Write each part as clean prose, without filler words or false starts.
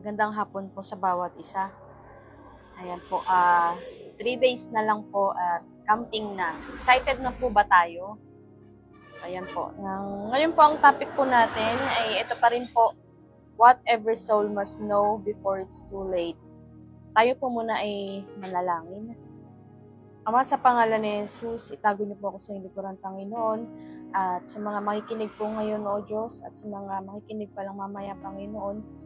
Magandang hapon po sa bawat isa. Ayan po, 3 days na lang po at camping na. Excited na po ba tayo? Ayan po. Ngayon po ang topic po natin ay ito pa rin po, what every soul must know before it's too late. Tayo po muna ay manalangin. Ama, sa pangalan ni Jesus, itago niyo po ako sa likuran, Panginoon, at sa mga makikinig po ngayon, O Diyos, at sa mga makikinig pa lang mamaya, Panginoon,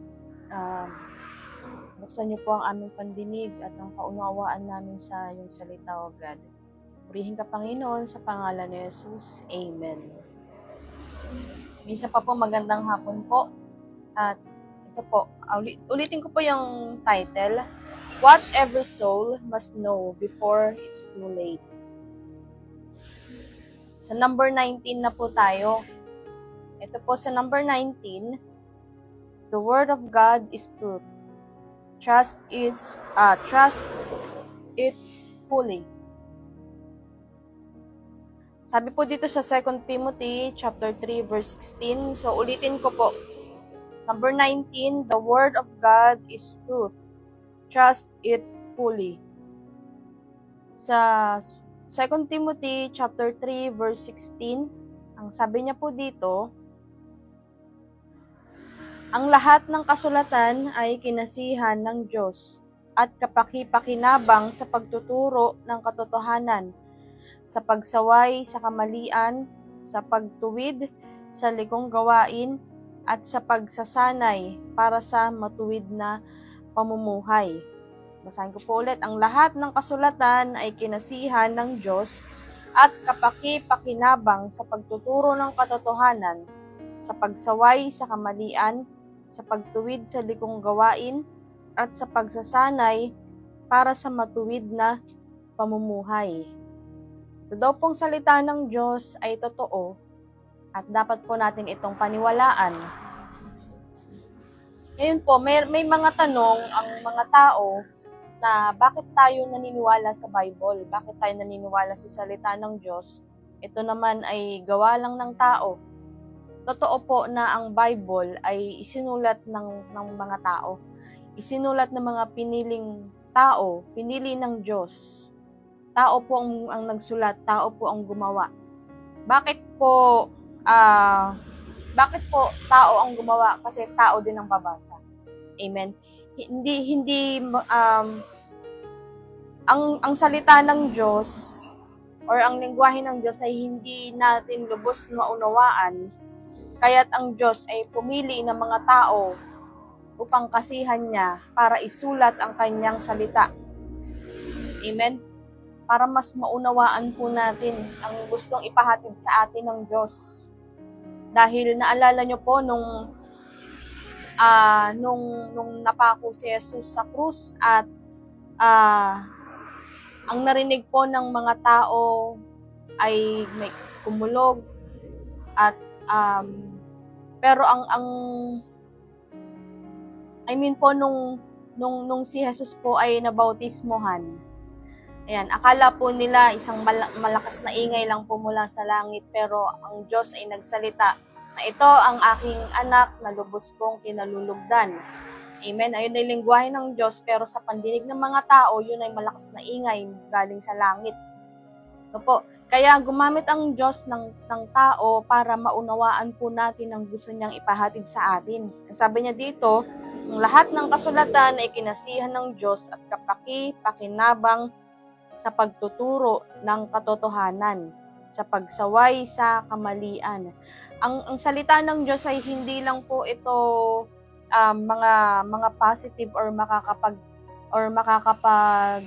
buksan niyo po ang aming pandinig at ang kaunawaan namin sa iyong salita, O God. Purihin ka, Panginoon, sa pangalan ni Jesus. Amen. Minsan pa po, magandang hapon po. At ito po, ulitin ko po yung title, What Every Soul Must Know Before It's Too Late. Sa number 19 na po tayo. Ito po sa number 19, the Word of God is truth. Trust it fully. Sabi po dito sa 2 Timothy chapter 3 verse 16. So ulitin ko po. Number 19, the Word of God is truth. Trust it fully. Sa 2 Timothy chapter 3 verse 16, ang sabi niya po dito, ang lahat ng kasulatan ay kinasihan ng Diyos at kapaki-pakinabang sa pagtuturo ng katotohanan, sa pagsaway sa kamalian, sa pagtuwid sa likong gawain, at sa pagsasanay para sa matuwid na pamumuhay. Basahin ko po ulit. Ang lahat ng kasulatan ay kinasihan ng Diyos at kapaki-pakinabang sa pagtuturo ng katotohanan, sa pagsaway sa kamalian, sa pagtuwid sa likong gawain, at sa pagsasanay para sa matuwid na pamumuhay. Ito daw pong salita ng Diyos ay totoo at dapat po natin itong paniwalaan. Ngayon po, may mga tanong ang mga tao na bakit tayo naniniwala sa Bible? Bakit tayo naniniwala sa salita ng Diyos? Ito naman ay gawa lang ng tao. Totoo po na ang Bible ay isinulat ng mga tao. Isinulat ng mga piniling tao, pinili ng Diyos. Tao po ang nagsulat, tao po ang gumawa. Bakit po tao ang gumawa? Kasi tao din ang babasa. Amen. Ang salita ng Diyos or ang lengguwahe ng Diyos ay hindi natin lubos na maunawaan. Kaya't ang Diyos ay pumili ng mga tao upang kasihan niya para isulat ang kanyang salita. Amen. Para mas maunawaan po natin ang gustong ipahatid sa atin ng Diyos. Dahil naalala nyo po nung napako si Jesus sa krus at ang narinig po ng mga tao ay may kumulog at pero nung si Jesus po ay nabautismohan, ayan, akala po nila isang malakas na ingay lang po mula sa langit, pero ang Diyos ay nagsalita na ito ang aking anak na lubos kong kinalulugdan. Amen. Ayun ay lengguwahe ng Diyos, pero sa pandinig ng mga tao, yun ay malakas na ingay galing sa langit. Ito po. Kaya gumamit ang Diyos ng tao para maunawaan po natin ang gusto niyang ipahatid sa atin. Sabi niya dito, ang lahat ng kasulatan ay kinasihan ng Diyos at kapaki-pakinabang sa pagtuturo ng katotohanan, sa pagsaway sa kamalian. Ang salita ng Diyos ay hindi lang po ito mga positive or makakapag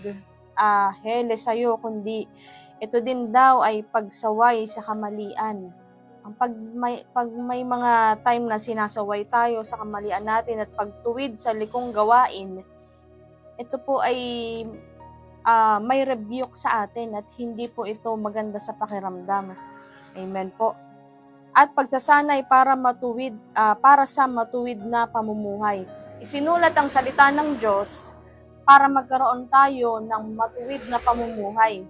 hele sa'yo, kundi ito din daw ay pagsaway sa kamalian. Pag may mga time na sinasaway tayo sa kamalian natin at pagtuwid sa likong gawain, ito po ay may rebuke sa atin at hindi po ito maganda sa pakiramdam. Amen po. At pagsasanay para sa matuwid na pamumuhay. Isinulat ang salita ng Diyos para magkaroon tayo ng matuwid na pamumuhay.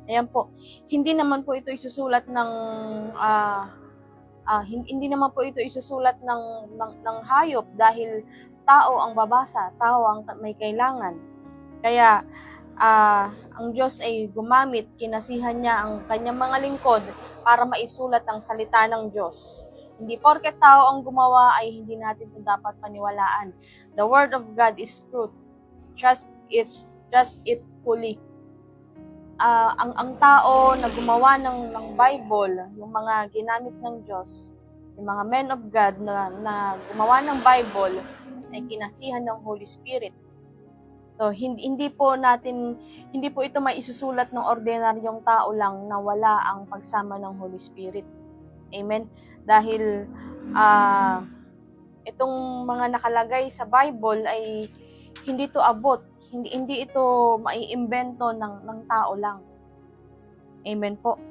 Ayan po. Hindi naman po ito isusulat ng Hindi naman po ito isusulat ng hayop dahil tao ang babasa, tao ang may kailangan. Kaya ang Diyos ay gumamit, kinasihan niya ang kanyang mga lingkod para maisulat ang salita ng Diyos. Hindi porket tao ang gumawa ay hindi natin ito dapat paniwalaan. The Word of God is truth. Trust it fully. Ang tao na gumawa ng Bible, yung mga ginamit ng Diyos, yung mga men of God na gumawa ng Bible, ay kinasihan ng Holy Spirit. So, hindi po ito maisusulat ng ordinaryong tao lang na wala ang pagsama ng Holy Spirit. Amen? Dahil itong mga nakalagay sa Bible ay hindi ito abot, hindi ito maiimbento ng tao lang. Amen po.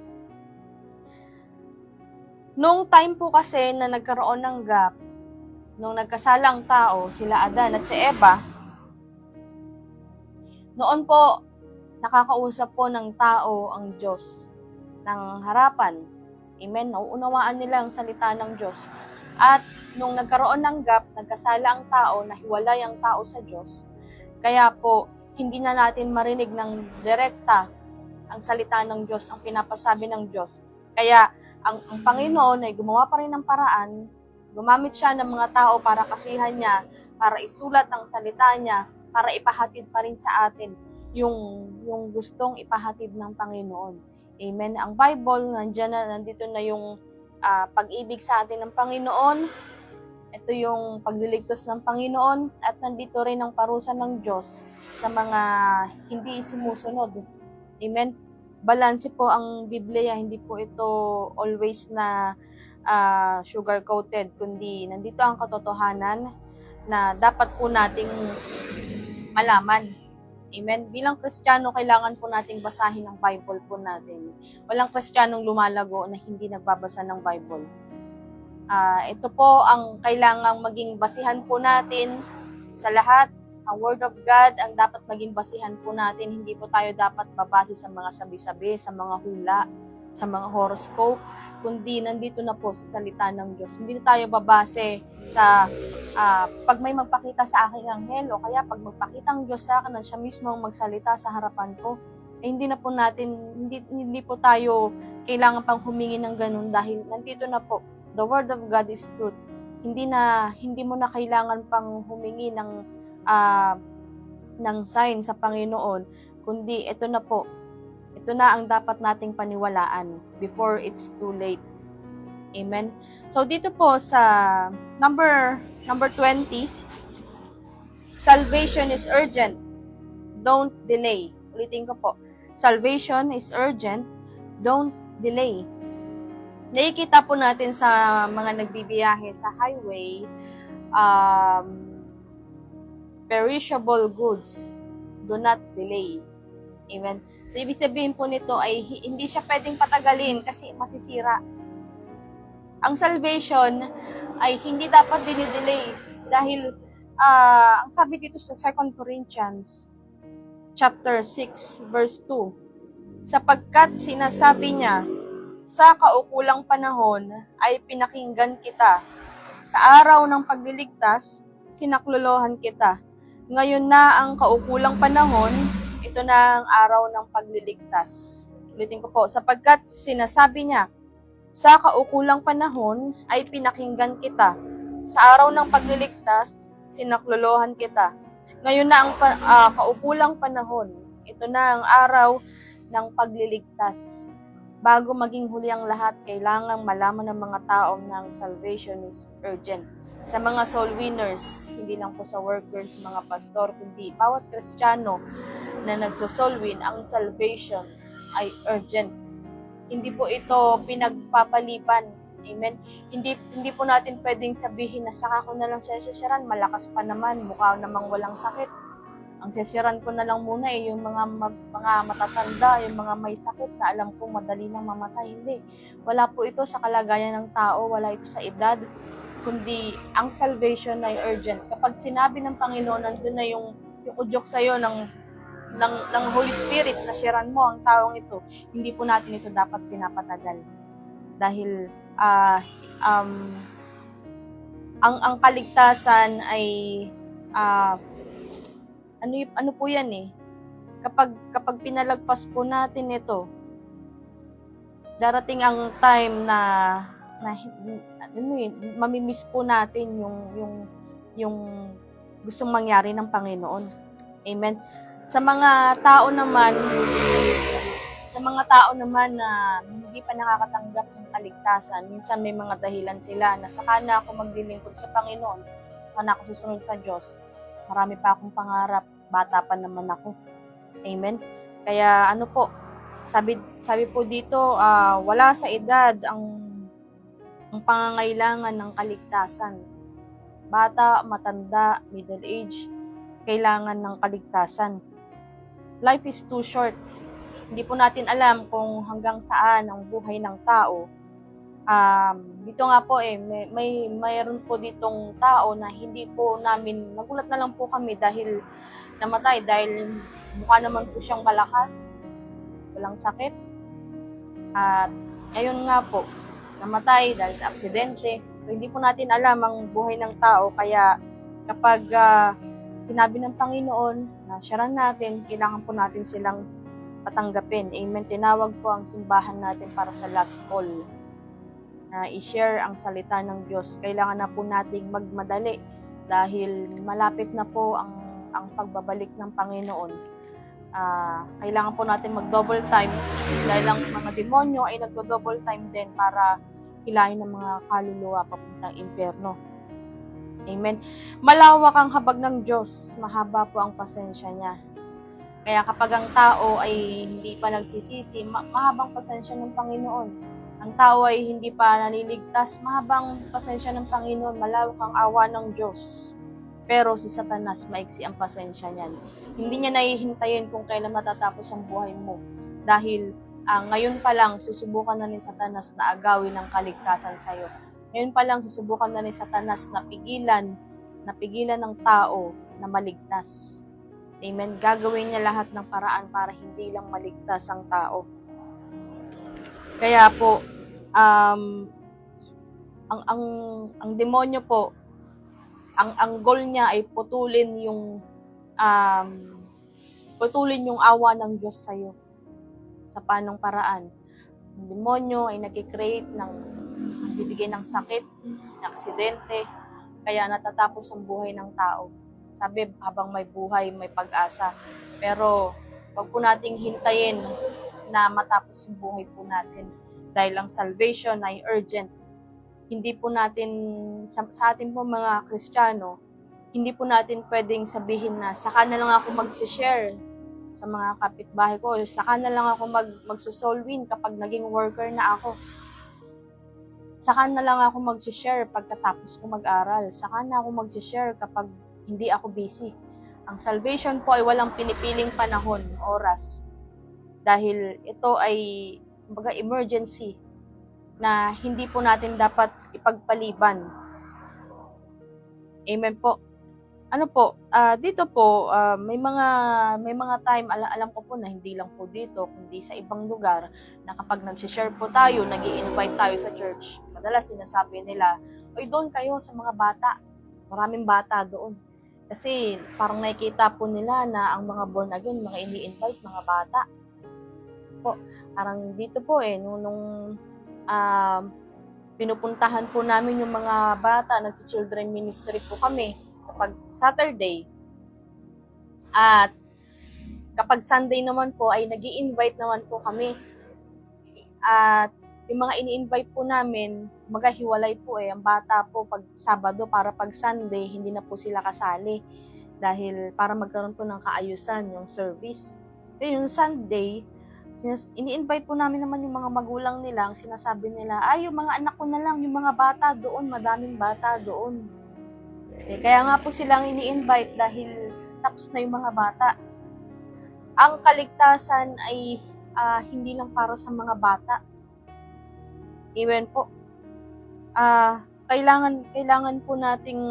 Nung time po kasi na nagkaroon ng gap, nung nagkasalang tao, sila Adan at si Eva, noon po, nakakausap po ng tao ang Diyos ng harapan. Amen? Nauunawaan nila ang salita ng Diyos. At nung nagkaroon ng gap, nagkasala ang tao, nahiwalay ang tao sa Diyos. Kaya po, hindi na natin marinig ng direkta ang salita ng Diyos, ang pinapasabi ng Diyos. Kaya, ang Panginoon ay gumawa pa rin ng paraan, gumamit siya ng mga tao para kasihan niya, para isulat ang salita niya, para ipahatid pa rin sa atin yung gustong ipahatid ng Panginoon. Amen. Ang Bible, nandito na yung pag-ibig sa atin ng Panginoon. Ito yung pagliligtas ng Panginoon at nandito rin ang parusa ng Diyos sa mga hindi sumusunod. Amen. Balanse po ang Biblia, hindi po ito always na sugar-coated, kundi nandito ang katotohanan na dapat po nating malaman. Amen. Bilang Kristiyano, kailangan po nating basahin ang Bible po natin. Walang Kristiyanong lumalago na hindi nagbabasa ng Bible. Ito po ang kailangang maging basihan po natin sa lahat. Ang Word of God ang dapat maging basihan po natin. Hindi po tayo dapat babase sa mga sabi-sabi, sa mga hula, sa mga horoscope, kundi nandito na po sa salita ng Diyos. Hindi tayo babase sa pag may magpakita sa aking anghel o kaya pag magpakita ang Diyos sa akin na siya mismo ang magsalita sa harapan ko. Hindi po tayo kailangan pang humingi ng ganun dahil nandito na po. The Word of God is truth. Hindi mo na kailangan pang humingi ng sign sa Panginoon, kundi ito na po. Ito na ang dapat nating paniwalaan before it's too late. Amen. So dito po sa number 20, salvation is urgent. Don't delay. Ulitin ko po. Salvation is urgent. Don't delay. Nakikita po natin sa mga nagbibiyahe sa highway, perishable goods, do not delay. Amen. So, ibig sabihin po nito ay hindi siya pwedeng patagalin kasi masisira. Ang salvation ay hindi dapat dinidelay dahil ang sabi dito sa 2 Corinthians chapter 6 verse 2, sapagkat sinasabi niya, sa kaukulang panahon ay pinakinggan kita. Sa araw ng pagliligtas, sinaklolohan kita. Ngayon na ang kaukulang panahon, ito na ang araw ng pagliligtas. Ulitin ko po, sapagkat sinasabi niya, sa kaukulang panahon ay pinakinggan kita. Sa araw ng pagliligtas, sinaklolohan kita. Ngayon na ang kaukulang panahon, ito na ang araw ng pagliligtas. Bago maging huli ang lahat, kailangang malaman ng mga tao ng salvation is urgent. Sa mga soul winners, hindi lang po sa workers, mga pastor, kundi bawat Kristiyano na nagso-soul win, ang salvation ay urgent. Hindi po ito pinagpapaliban. Amen? Hindi po natin pwedeng sabihin na saka ko na lang sesiran, malakas pa naman, mukha namang walang sakit. Ang sesiran ko na lang muna yung mga matatanda, yung mga may sakit na alam kong madali nang mamatay. Hindi. Wala po ito sa kalagayan ng tao, wala ito sa edad, kundi ang salvation ay urgent. Kapag sinabi ng Panginoon, nandun na yung udyok sa'yo ng Holy Spirit na siran mo ang taong ito, hindi po natin ito dapat pinapatagal. dahil ang kaligtasan ay ano po yan kapag pinalagpas po natin ito, darating ang time na mamimiss po natin yung gustong mangyari ng Panginoon. Amen. Sa mga tao naman na hindi pa nakakatanggap ng kaligtasan, minsan may mga dahilan sila na saka na ako maglilingkod sa Panginoon, saka na ako susunod sa Diyos. Marami pa akong pangarap, bata pa naman ako. Amen. Kaya sabi po dito, wala sa edad ang pangangailangan ng kaligtasan. Bata, matanda, middle age, kailangan ng kaligtasan. Life is too short. Hindi po natin alam kung hanggang saan ang buhay ng tao. Dito nga po mayroon po ditong tao na hindi po namin, nagulat na lang po kami dahil namatay, dahil mukha naman po siyang malakas, walang sakit. At ayun nga po, namatay dahil sa aksidente. So, hindi po natin alam ang buhay ng tao, kaya kapag sinabi ng Panginoon na siyaran natin, kailangan po natin silang patanggapin. Amen. Tinawag po ang simbahan natin para sa last call na i-share ang salita ng Diyos. Kailangan na po nating magmadali dahil malapit na po ang pagbabalik ng Panginoon. Kailangan po natin mag-double time dahil ang mga demonyo ay nagdo-double time din para hilahin ng mga kaluluwa papuntang impyerno. Amen. Malawak ang habag ng Diyos, mahaba po ang pasensya niya. Kaya kapag ang tao ay hindi pa nagsisisi, mahabang pasensya ng Panginoon. Ang tao ay hindi pa naliligtas, mahabang pasensya ng Panginoon, malawak ang awa ng Diyos. Pero si Satanas, maiksi ang pasensya niyan. Hindi niya nahihintayin kung kailan matatapos ang buhay mo. Dahil ngayon pa lang, susubukan na ni Satanas na agawin ang kaligtasan sa'yo. Ngayon pa lang, susubukan na ni Satanas na pigilan ng tao na maligtas. Amen. Gagawin niya lahat ng paraan para hindi lang maligtas ang tao. Kaya po, ang demonyo po, ang goal niya ay putulin yung awa ng Diyos sa iyo. Sa panong paraan? Ang demonyo ay nag-create bibigay ng sakit, ng aksidente, kaya natatapos ang buhay ng tao. Sabi, habang may buhay, may pag-asa. Pero, wag po nating hintayin na matapos yung buhay po natin. Dahil ang salvation ay urgent. Hindi po natin, sa atin po mga Kristiyano, hindi po natin pwedeng sabihin na saka na lang ako mag-share sa mga kapitbahay ko, saka na lang ako magso-soul win kapag naging worker na ako. Saka na lang ako mag-share pagkatapos ko mag-aral. Saka na ako mag-share kapag hindi ako busy. Ang salvation po ay walang pinipiling panahon, oras. Dahil ito ay kumbaga emergency na hindi po natin dapat ipagpaliban. Amen po. Dito po, may mga time, alam ko po na hindi lang po dito, kundi sa ibang lugar, na kapag nag-share po tayo, nag-i-invite tayo sa church, madalas sinasabi nila, oy, doon kayo sa mga bata. Maraming bata doon. Kasi parang nakikita po nila na ang mga born again, mga ini-invite, mga bata. Po, parang dito po nung pinupuntahan po namin yung mga bata, nag-children ministry po kami kapag Saturday. At kapag Sunday naman po ay nag-i-invite naman po kami. At yung mga ini-invite po namin, magahiwalay po ang bata po pag Sabado para pag Sunday, hindi na po sila kasali. Dahil para magkaroon po ng kaayusan yung service. Kaya yung Sunday, ini-invite po namin naman yung mga magulang nila, ang sinasabi nila, yung mga anak ko na lang, yung mga bata doon, madaming bata doon. Kaya nga po silang ini-invite dahil tapos na yung mga bata. Ang kaligtasan ay hindi lang para sa mga bata. Amen po. Kailangan po nating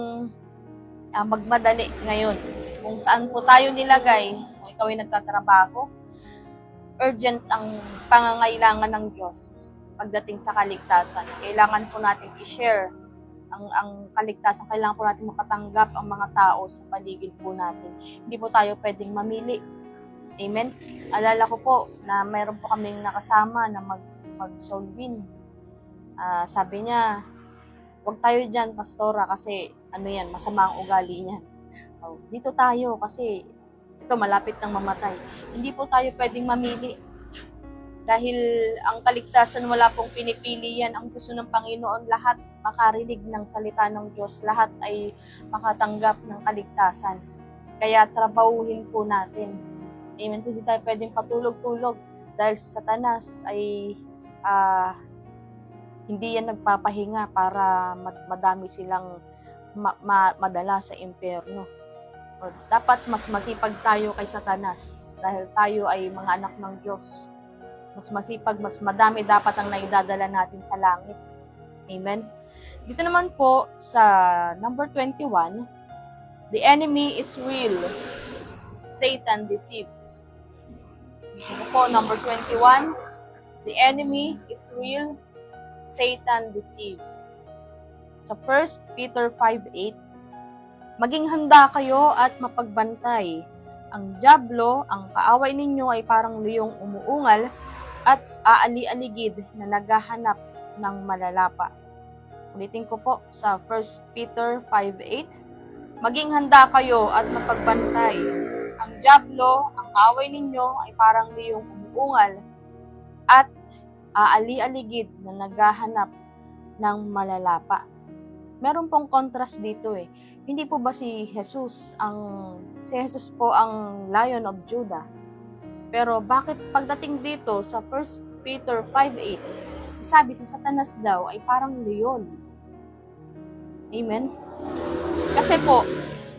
magmadali ngayon. Kung saan po tayo nilagay, kung ikaw ay nagtatrabaho, urgent ang pangangailangan ng Diyos. pagdating sa kaligtasan. Kailangan po natin i-share ang kaligtasan. Kailangan po natin makatanggap ang mga tao sa paligid po natin. Hindi po tayo pwedeng mamili. Amen? Alala ko po na mayroon po kaming nakasama na mag-soul win. Sabi niya, huwag tayo dyan, pastora, kasi masama ang ugali niyan. Dito tayo kasi ito malapit ng mamatay. Hindi po tayo pwedeng mamili. Dahil ang kaligtasan wala pong pinipili yan. Ang gusto ng Panginoon, lahat makarinig ng salita ng Diyos. Lahat ay makatanggap ng kaligtasan. Kaya trabahuhin po natin. Amen. Hindi tayo pwedeng patulog-tulog dahil sa Satanas ay hindi yan nagpapahinga para madami silang madala sa impyerno. Dapat mas masipag tayo kay Satanas dahil tayo ay mga anak ng Diyos. Mas masipag, mas madami dapat ang naidadala natin sa langit. Amen? Dito naman po sa number 21, the enemy is real. Satan deceives. Dito po, number 21, the enemy is real. Satan deceives. Sa 1 Peter 5:8, maging handa kayo at mapagbantay. Ang dyablo, ang kaaway ninyo ay parang luyong umuungal at aali-aligid na naghahanap ng malalapa. Ulitin ko po sa 1 Peter 5:8, maging handa kayo at mapagbantay. Ang dyablo, ang kaaway ninyo ay parang luyong umuungal at aali-aligid na naghahanap ng malalapa. Meron pong contrast dito eh. Hindi po ba si Jesus po ang Lion of Judah? Pero bakit pagdating dito sa 1 Peter 5:8, sabi si Satanas daw ay parang leon? Amen? Kasi po,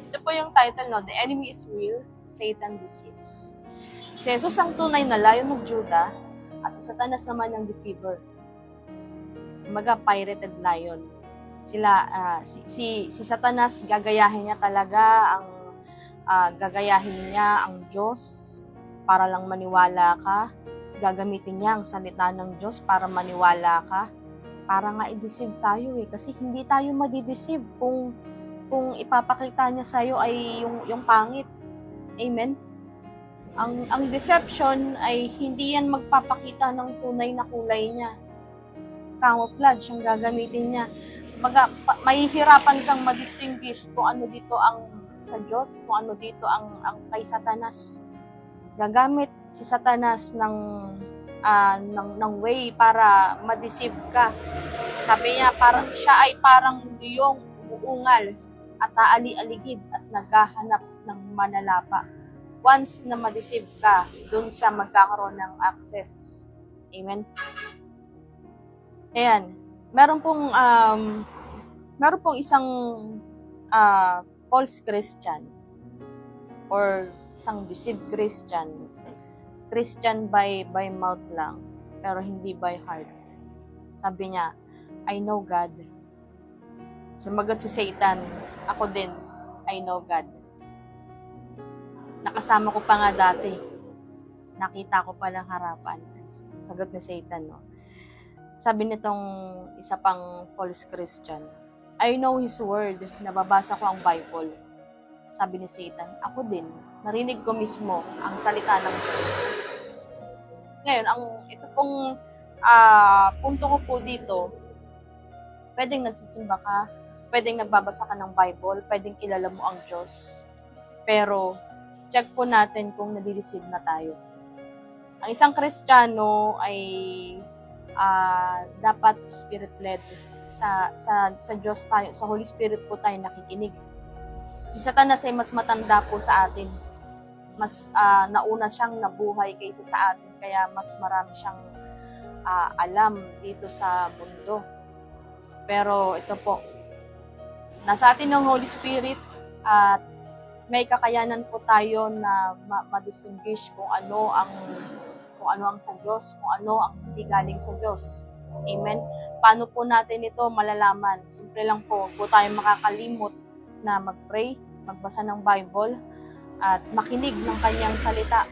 ito po yung title, no? The enemy is real, Satan deceives. Si Jesus ang tunay na Lion of Judah at si Satanas naman ang deceiver. Kumaga, pirated lion. Si Satanas, gagayahin niya talaga ang Diyos para lang maniwala ka. Gagamitin niya ang salita ng Diyos para maniwala ka. Para nga i-deceive tayo eh. Kasi hindi tayo madi-deceive kung ipapakita niya sa'yo ay yung pangit. Amen? Ang deception ay hindi yan magpapakita ng tunay na kulay niya. Camouflage ang gagamitin niya. Mahihirapan kang ma-distinguish kung ano dito ang sa Diyos, kung ano dito ang kay Satanas. Gagamit si Satanas ng way para ma-deceive ka. Sabi niya, siya ay parang luyong umuungal at aali-aligid at naghahanap ng manalapa. Once na ma-deceive ka, doon siya magkakaroon ng access. Amen? Ayan. Meron pong isang false Christian or isang deceived Christian by mouth lang, pero hindi by heart. Sabi niya, I know God. Sumagot si Satan, ako din, I know God. Nakasama ko pa nga dati. Nakita ko pa ng harapan. Sagot ni Satan, no? Sabi nitong isa pang false Christian, I know His Word, nababasa ko ang Bible. Sabi ni Satan, ako din, narinig ko mismo ang salita ng Diyos. Ngayon, ito pong punto ko po dito, pwedeng nagsisimba ka, pwedeng nagbabasa ka ng Bible, pwedeng kilala mo ang Diyos, pero check po natin kung nadi-deceive na tayo. Ang isang Kristiyano ay dapat spirit-led. Sa Diyos tayo, sa Holy Spirit po tayo nakikinig. Si Satanas ay mas matanda po sa atin. Mas nauna siyang nabuhay kaysa sa atin, kaya mas marami siyang alam dito sa mundo. Pero ito po, nasa atin ng Holy Spirit at may kakayanan po tayo na ma-distinguish kung ano ang sa Diyos, kung ano ang hindi galing sa Diyos. Amen? Paano po natin ito malalaman? Simple lang po tayo makakalimot na mag-pray, magbasa ng Bible, at makinig ng kanyang salita.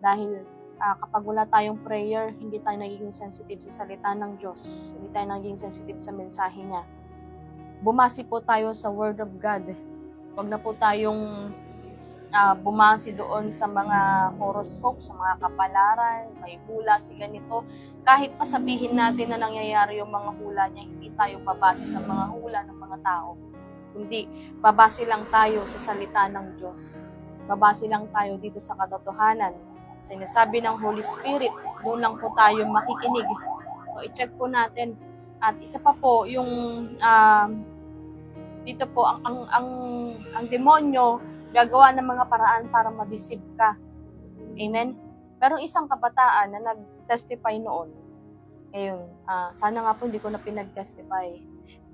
Dahil kapag wala tayong prayer, hindi tayo nagiging sensitive sa salita ng Diyos. Hindi tayo nagiging sensitive sa mensahe niya. Bumasi po tayo sa Word of God. Huwag na po tayong bumasi doon sa mga horoscope, sa mga kapalaran, may hula si ganito. Kahit pa sabihin natin na nangyayari yung mga hula niya, hindi tayo babase sa mga hula ng mga tao. Kundi, babase lang tayo sa salita ng Diyos. Babase lang tayo dito sa katotohanan. Sinasabi ng Holy Spirit, doon lang po tayo makikinig. So, i-check po natin. At isa pa po, yung dito po, ang demonyo, gagawa ng mga paraan para ma-deceive ka. Amen? Pero isang kabataan na nag-testify noon, ngayon, sana nga po hindi ko na pinag-testify.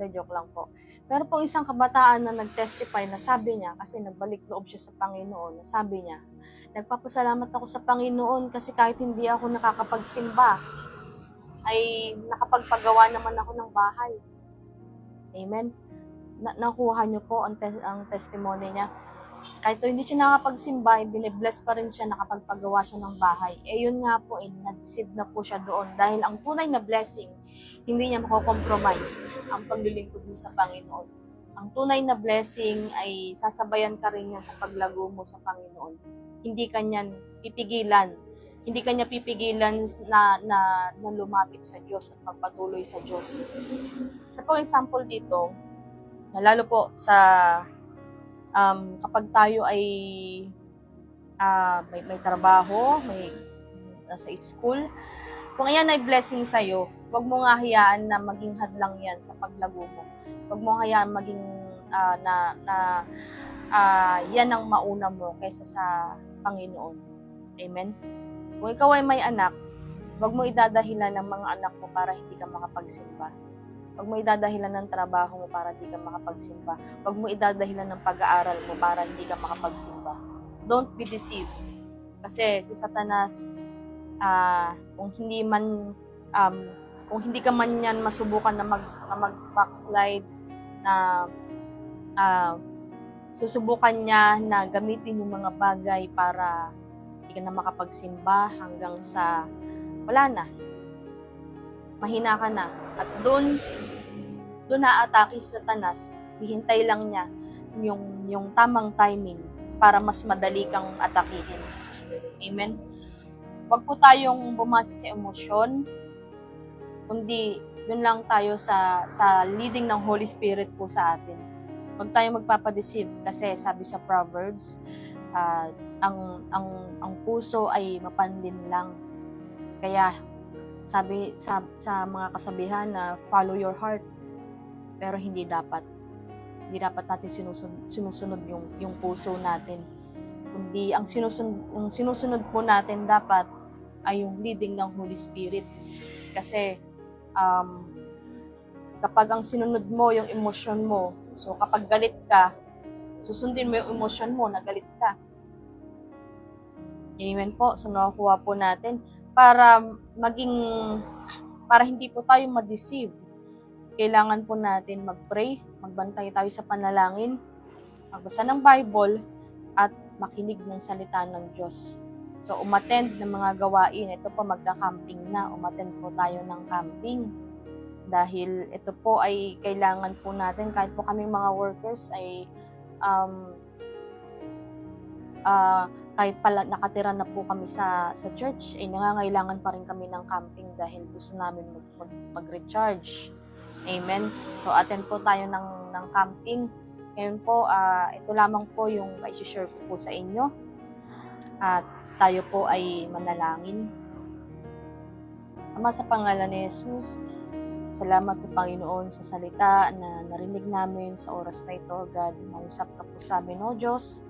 Joke lang po. Pero po isang kabataan na nag-testify na sabi niya, kasi nagbalik loob siya sa Panginoon, na sabi niya, nagpapasalamat ako sa Panginoon kasi kahit hindi ako nakakapagsimba, ay nakapagpagawa naman ako ng bahay. Amen? Nakuha niyo po ang testimony niya. Kahit hindi siya nakapagsimba, binibless pa rin siya, nakapagpagawa siya ng bahay. Yun nga po, nag-save na po siya doon. Dahil ang tunay na blessing, hindi niya mako-compromise ang paglilingkod mo sa Panginoon. Ang tunay na blessing ay sasabayan ka rin yan sa paglago mo sa Panginoon. Hindi ka niyan pipigilan. Hindi ka niya pipigilan na lumapit sa Diyos at magpatuloy sa Diyos. Sa pong example dito, lalo po sa kapag tayo ay may trabaho, may nasa school, kung yan ay blessing sa'yo, huwag mo nga hayaan na maging hadlang yan sa paglago mo. Huwag mo hayaan maging yan ang mauna mo kaysa sa Panginoon. Amen? Kung ikaw ay may anak, huwag mo idadahilan ng mga anak mo para hindi ka makapagsimba. Huwag mo idadahilan ng trabaho mo para hindi ka makapagsimba. Huwag mo idadahilan ng pag-aaral mo para hindi ka makapagsimba. Don't be deceived. Kasi si Satanas, kung hindi ka man yan masubukan na mag-backslide, na susubukan niya na gamitin yung mga bagay para hindi ka na makapagsimba hanggang sa wala na. Mahina ka na. At doon na-atake si Satanas, hihintay lang niya yung tamang timing para mas madali kang atakihin. Amen? Huwag po tayong bumasa sa emosyon, kundi doon lang tayo sa leading ng Holy Spirit po sa atin. Huwag tayong magpapadeceive kasi sabi sa Proverbs, ang puso ay mapandin lang. Kaya sabi sa mga kasabihan na follow your heart, pero hindi dapat natin sinusunod yung puso natin, kundi ang sinusunod po natin dapat ay yung leading ng Holy Spirit. Kasi kapag ang sinunod mo yung emosyon mo, so kapag galit ka, susundin mo yung emosyon mo na galit ka. Amen po. So nakukuha po natin para hindi po tayo ma-deceive. Kailangan po natin mag-pray, magbantay tayo sa panalangin, magbasa ng Bible, at makinig ng salita ng Diyos. So, umattend ng mga gawain. Ito po, magka-camping na. Umattend po tayo ng camping. Dahil ito po ay kailangan po natin, kahit po kaming mga workers ay kahit pala nakatira na po kami sa church, ay nangangailangan pa rin kami ng camping dahil gusto namin mag-recharge. Amen. So, attend po tayo ng camping. Ngayon po, ito lamang po yung i-share ko po sa inyo. At tayo po ay manalangin. Ama, sa pangalan ni Jesus, salamat po Panginoon sa salita na narinig namin sa oras na ito. God, mausap ka po sa amin, O Diyos,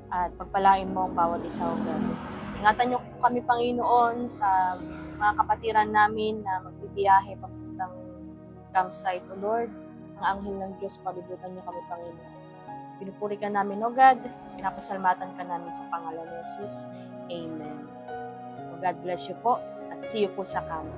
at pagpalain mo ang bawat isa, O God. Ingatan niyo po kami, Panginoon, sa mga kapatiran namin na magbibiyahe papuntang campsite, O Lord. Ang anghel ng Diyos, palibutan niyo kami, Panginoon. Pinupuri ka namin, O God. Pinapasalamatan ka namin sa pangalan ni Jesus. Amen. So God bless you po at see you po sa camp.